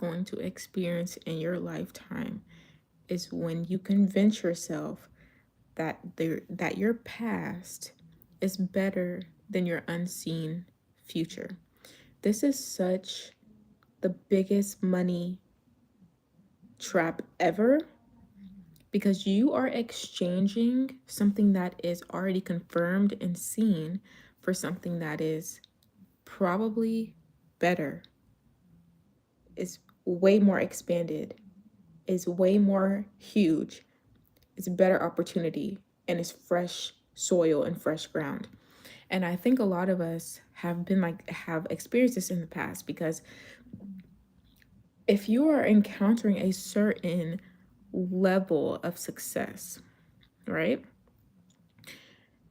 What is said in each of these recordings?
going to experience in your lifetime is when you convince yourself that your past is better than your unseen future. This is such the biggest money trap ever, because you are exchanging something that is already confirmed and seen for something that is probably better, is way more expanded, is way more huge, it's a better opportunity, and it's fresh soil and fresh ground. And I think a lot of us have experienced this in the past, because if you are encountering a certain level of success, right?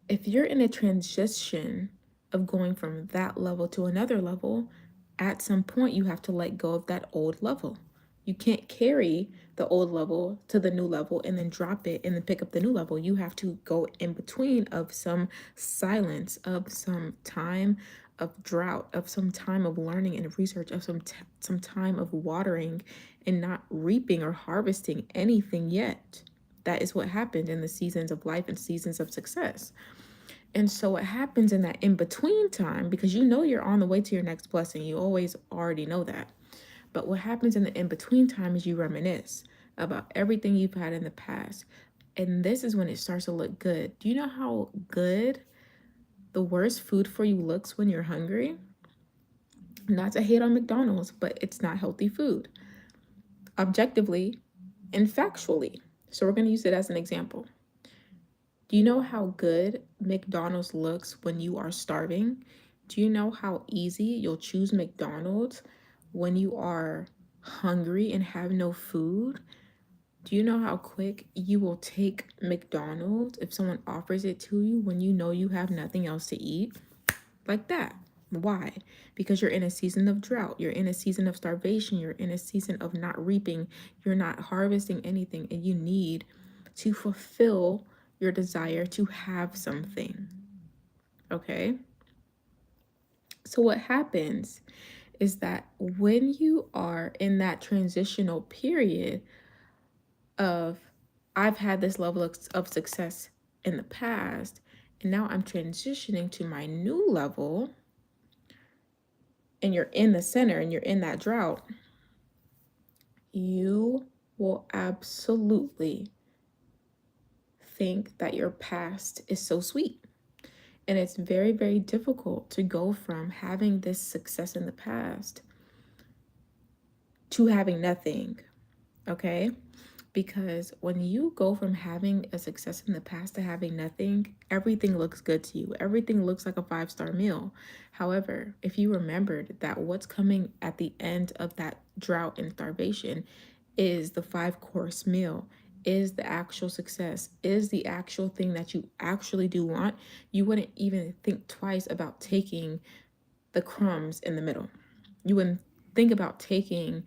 If you're in a transition of going from that level to another level, at some point you have to let go of that old level. You can't carry the old level to the new level and then drop it and then pick up the new level. You have to go in between of some silence, of some time of drought, of some time of learning and research, of some time of watering and not reaping or harvesting anything yet. That is what happened in the seasons of life and seasons of success. And so what happens in that in between time, because you know you're on the way to your next blessing, you always already know that. But what happens in the in between time is you reminisce about everything you've had in the past. And this is when it starts to look good. Do you know how good the worst food for you looks when you're hungry? Not to hate on McDonald's, but it's not healthy food, objectively and factually. So we're going to use it as an example. Do you know how good McDonald's looks when you are starving? Do you know how easy you'll choose McDonald's when you are hungry and have no food? Do you know how quick you will take McDonald's if someone offers it to you when you know you have nothing else to eat? Like that. Why? Because you're in a season of drought. You're in a season of starvation. You're in a season of not reaping. You're not harvesting anything, and you need to fulfill your desire to have something. Okay? So, what happens is that when you are in that transitional period of, I've had this level of success in the past, and now I'm transitioning to my new level, and you're in the center and you're in that drought, you will absolutely think that your past is so sweet. And it's very, very difficult to go from having this success in the past to having nothing, okay? Because when you go from having a success in the past to having nothing, everything looks good to you. Everything looks like a 5-star meal. However, if you remembered that what's coming at the end of that drought and starvation is the 5-course meal, is the actual success, is the actual thing that you actually do want, you wouldn't even think twice about taking the crumbs in the middle. You wouldn't think about taking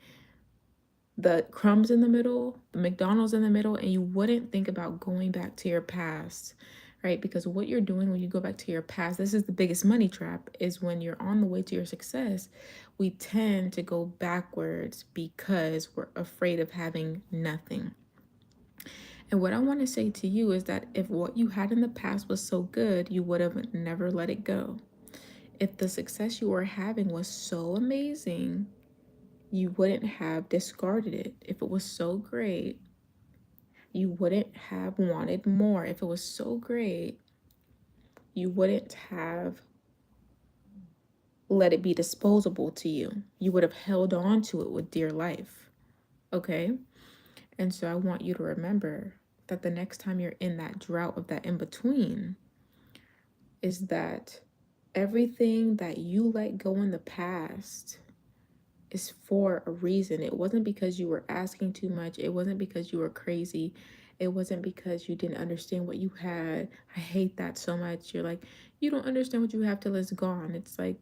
the crumbs in the middle, the McDonald's in the middle, and you wouldn't think about going back to your past, right? Because what you're doing when you go back to your past, this is the biggest money trap, is when you're on the way to your success, we tend to go backwards because we're afraid of having nothing. And what I want to say to you is that if what you had in the past was so good, you would have never let it go. If the success you were having was so amazing, you wouldn't have discarded it. If it was so great, you wouldn't have wanted more. If it was so great, you wouldn't have let it be disposable to you. You would have held on to it with dear life. Okay? And so I want you to remember that the next time you're in that drought of that in between, is that everything that you let go in the past is for a reason. It wasn't because you were asking too much. It wasn't because you were crazy. It wasn't because you didn't understand what you had. I hate that so much. You're like, you don't understand what you have till it's gone. It's like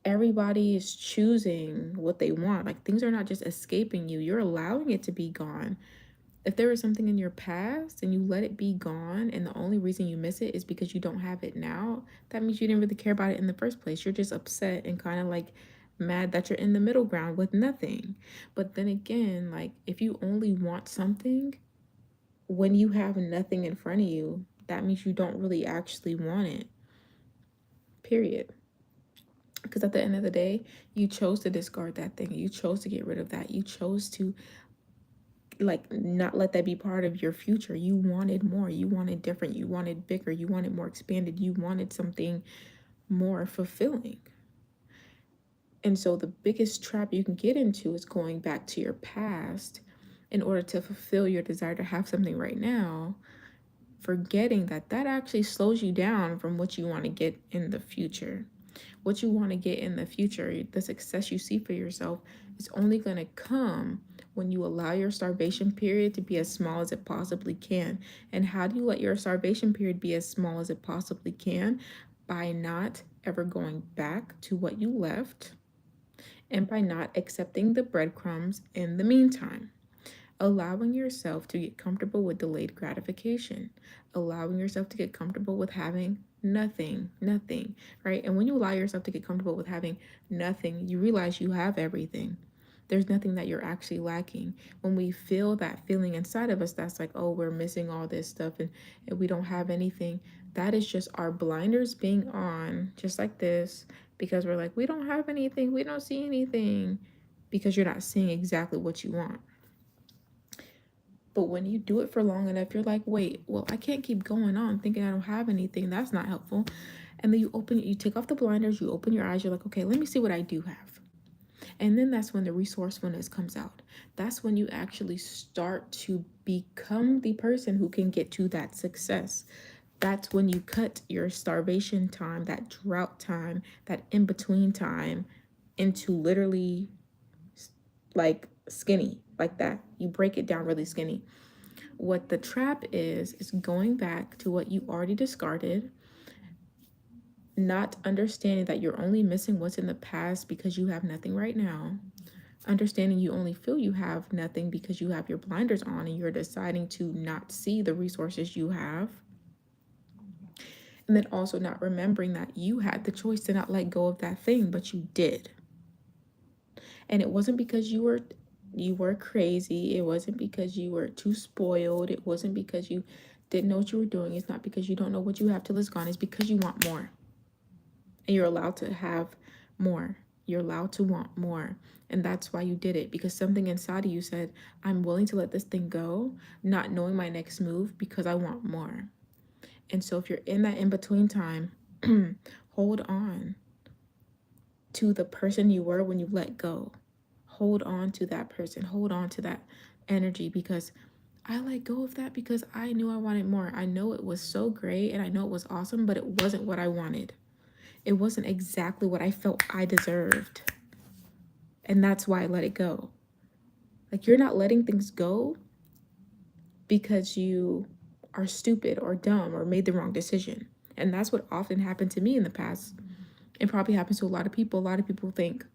everybody is choosing what they want. Like things are not just escaping you. You're allowing it to be gone. If there was something in your past and you let it be gone, and the only reason you miss it is because you don't have it now, that means you didn't really care about it in the first place. You're just upset and kind of like mad that you're in the middle ground with nothing. But then again, like if you only want something when you have nothing in front of you, that means you don't really actually want it. Period. Because at the end of the day, you chose to discard that thing. You chose to get rid of that. You chose to like not let that be part of your future. You wanted more. You wanted different. You wanted bigger. You wanted more expanded. You wanted something more fulfilling. And so the biggest trap you can get into is going back to your past in order to fulfill your desire to have something right now, forgetting that that actually slows you down from what you want to get in the future. What you want to get in the future, the success you see for yourself, is only going to come when you allow your starvation period to be as small as it possibly can. And how do you let your starvation period be as small as it possibly can? By not ever going back to what you left, and by not accepting the breadcrumbs in the meantime. Allowing yourself to get comfortable with delayed gratification, allowing yourself to get comfortable with having nothing, right? And when you allow yourself to get comfortable with having nothing, you realize you have everything. There's nothing that you're actually lacking. When we feel that feeling inside of us, that's like, oh, we're missing all this stuff and we don't have anything. That is just our blinders being on, just like this, because we're like, we don't have anything, we don't see anything, because you're not seeing exactly what you want. But when you do it for long enough, you're like, wait, well, I can't keep going on thinking I don't have anything. That's not helpful. And then you take off the blinders, you open your eyes, you're like, okay, let me see what I do have. And then that's when the resourcefulness comes out. That's when you actually start to become the person who can get to that success. That's when you cut your starvation time, that drought time, that in between time into literally like skinny, like that. You break it down really skinny. What the trap is going back to what you already discarded, not understanding that you're only missing what's in the past because you have nothing right now, understanding you only feel you have nothing because you have your blinders on and you're deciding to not see the resources you have. And then also not remembering that you had the choice to not let go of that thing, but you did. And it wasn't because you were crazy. It wasn't because you were too spoiled. It wasn't because you didn't know what you were doing. It's not because you don't know what you have till it's gone. It's because you want more. And you're allowed to have more. You're allowed to want more. And that's why you did it. Because something inside of you said, I'm willing to let this thing go, not knowing my next move because I want more. And so if you're in that in-between time, hold on to the person you were when you let go. Hold on to that person. Hold on to that energy, because I let go of that because I knew I wanted more. I know it was so great and I know it was awesome, but it wasn't what I wanted. It wasn't exactly what I felt I deserved. And that's why I let it go. Like, you're not letting things go because you are stupid or dumb or made the wrong decision. And that's what often happened to me in the past. It probably happens to a lot of people. A lot of people think,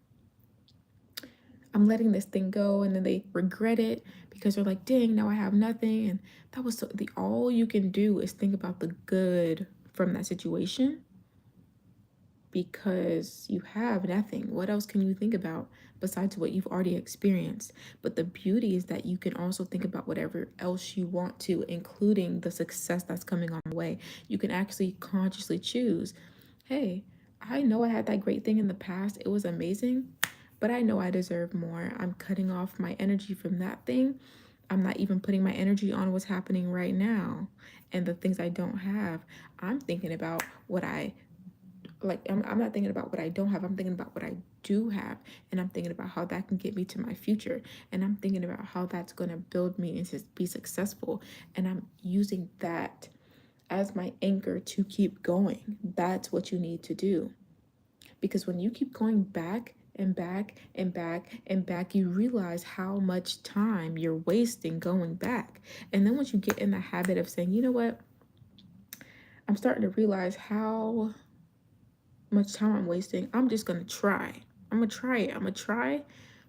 I'm letting this thing go, and then they regret it because they're like, dang, now I have nothing. And that was the all you can do is think about the good from that situation, because you have nothing. What else can you think about besides what you've already experienced? But the beauty is that you can also think about whatever else you want to, including the success that's coming on the way. You can actually consciously choose, hey, I know I had that great thing in the past. It was amazing, but I know I deserve more. I'm cutting off my energy from that thing. I'm not even putting my energy on what's happening right now and the things I don't have. I'm thinking about what I'm not thinking about what I don't have. I'm thinking about what I do have. And I'm thinking about how that can get me to my future. And I'm thinking about how that's going to build me and to be successful. And I'm using that as my anchor to keep going. That's what you need to do. Because when you keep going back and back and back and back, you realize how much time you're wasting going back. And then once you get in the habit of saying, you know what, I'm starting to realize how much time I'm wasting, I'm just going to try. I'm going to try it. I'm going to try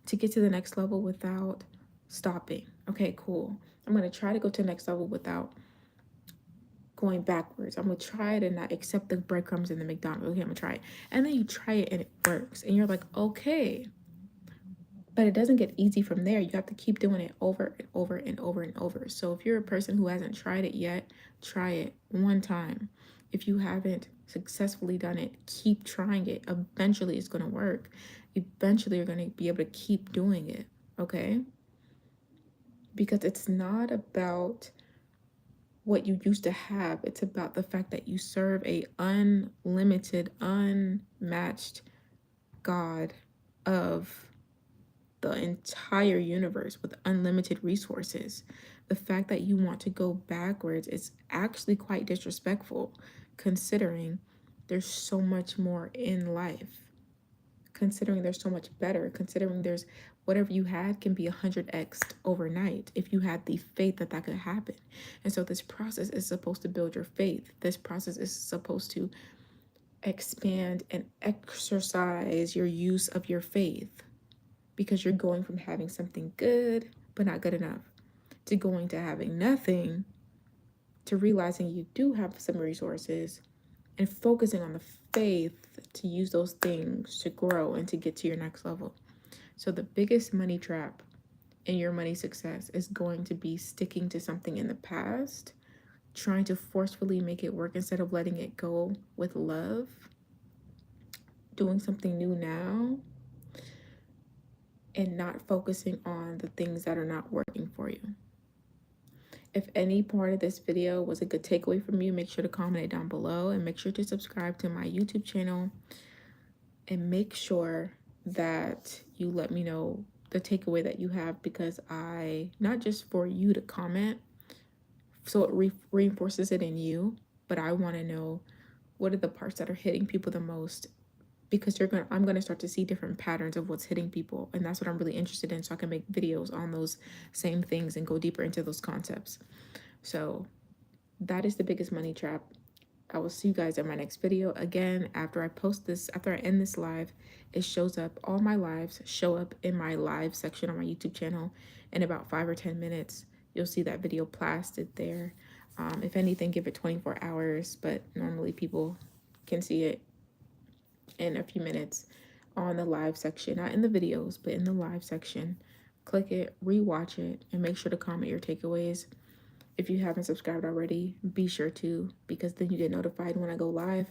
to get to the next level without stopping. Okay, cool. I'm going to try to go to the next level without going backwards. I'm going to try it and not accept the breadcrumbs in the McDonald's. Okay, I'm going to try it. And then you try it and it works. And you're like, okay. But it doesn't get easy from there. You have to keep doing it over and over and over and over. So if you're a person who hasn't tried it yet, try it one time. If you haven't successfully done it, keep trying it. Eventually it's going to work. Eventually you're going to be able to keep doing it. Okay? Because it's not about what you used to have. It's about the fact that you serve a unlimited, unmatched God of the entire universe with unlimited resources. The fact that you want to go backwards is actually quite disrespectful, considering there's so much more in life, considering there's so much better, considering there's whatever you had can be 100x overnight if you had the faith that that could happen. And so this process is supposed to build your faith. This process is supposed to expand and exercise your use of your faith, because you're going from having something good but not good enough to going to having nothing, to realizing you do have some resources and focusing on the faith to use those things to grow and to get to your next level. So the biggest money trap in your money success is going to be sticking to something in the past, trying to forcefully make it work instead of letting it go with love, doing something new now, and not focusing on the things that are not working for you. If any part of this video was a good takeaway from you, make sure to comment it down below, and make sure to subscribe to my YouTube channel, and make sure that you let me know the takeaway that you have, because not just for you to comment, so it reinforces it in you, but I want to know what are the parts that are hitting people the most, because I'm gonna start to see different patterns of what's hitting people, and that's what I'm really interested in, so I can make videos on those same things and go deeper into those concepts. So that is the biggest money trap. I will see you guys in my next video. Again, after I end this live, it shows up, all my lives show up in my live section on my YouTube channel. In about 5 or 10 minutes, you'll see that video plastered there. If anything, give it 24 hours, but normally people can see it in a few minutes on the live section, not in the videos, but in the live section. Click it, rewatch it, and make sure to comment your takeaways. If you haven't subscribed already, be sure to, because then you get notified when I go live,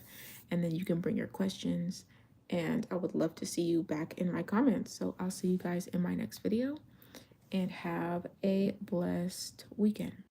and then you can bring your questions, and I would love to see you back in my comments. So I'll see you guys in my next video, and have a blessed weekend.